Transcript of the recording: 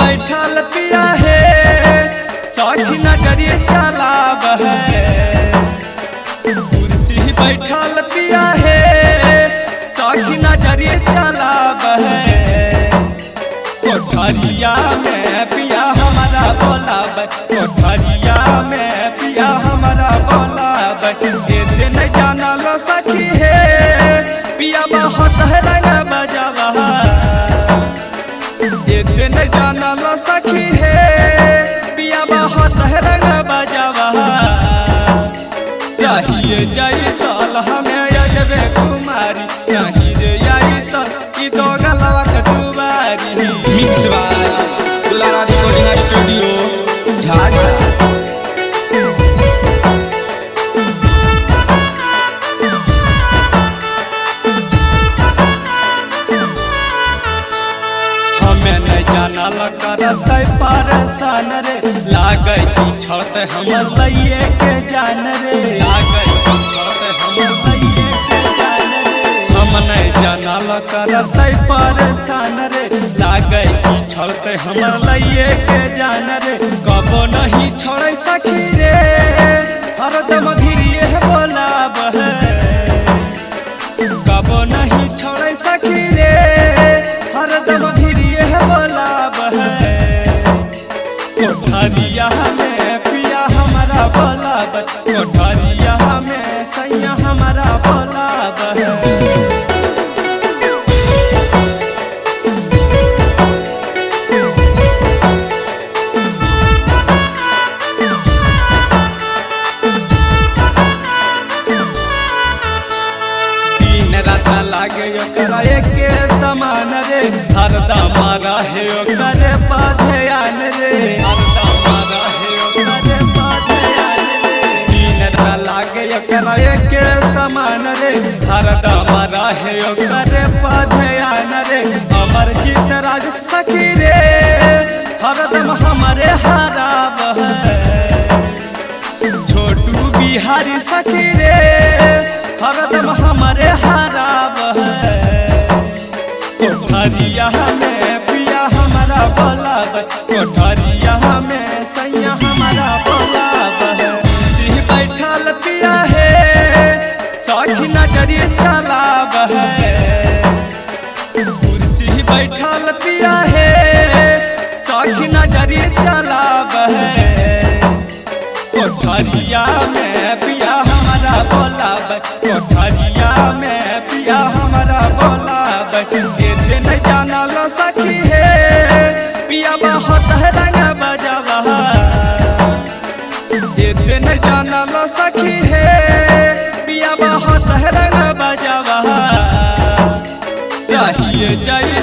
बैठल पिया है सखी नजरिए चलाब है। कुर्सी बैठल पिया है सखी नजरिए चलाब है। कोठरिया में पिया हमारा बोलाब, कोठरिया में पिया हमारा बोलाब। एते नहीं जाना लो सखी है पिया बहुत है रंग बजावा। एते नहीं जाना लो सखी है पिया बहुत है रंग बजावा। रहिए जाई तल हमें अजबे कुमारी, यहीं रे आई तल ई दो गलवा कटुवारी। मिक्स बाय दुलारा रिकॉर्डिंग स्टूडियो झाझा। हमें नहीं जाना करत परेशान रे, लागे की छत हमर लइए के जान रे। लागे की छत हमर लइए के जान रे। हम नहीं जाना करत परेशान रे, लागे की छत हमर लइए के जान रे। कबो नहीं छोड़े सखी रे हरदम घिरिए बोलाब है। कबो नहीं छोड़े सखी रे हरदम घिरिए बोलाब है। कोठरिया में पिया हमारा बोलाब, कोठरिया में सैया हमारा बोलाब है। लागे ओकरा एके समान रे, हरदम रहे ओकरे पाध्यान रे। हरदम रहे ओकरे पाध्यान रे। दिन रात लागे ओकरा एके समान रे, हरदम रहे ओकरे पाध्यान रे। अमर जीत राज सखी रे हरदम हमारे हराब है। छोटू बिहारी सखी रे हरदम हमारे हराब है। कोठरिया में पिया हमारा बोलाब, कोठरिया में सैया हमारा बोलाब है। सिंह बैठल पिया है सखी नजरिए चलाब है। कुर्सी बैठल पिया है सखी नजरिए चलाब है। कोठरिया में पिया हमारा बोलाब, कोठरिया में पिया हमारा बोलाब। एते नहीं जाना लो सखी है पिया बहुत है रंग बजावा। एते नहीं जाना लो सखी है पिया बहुत है रंग बजावा। रहिए जाई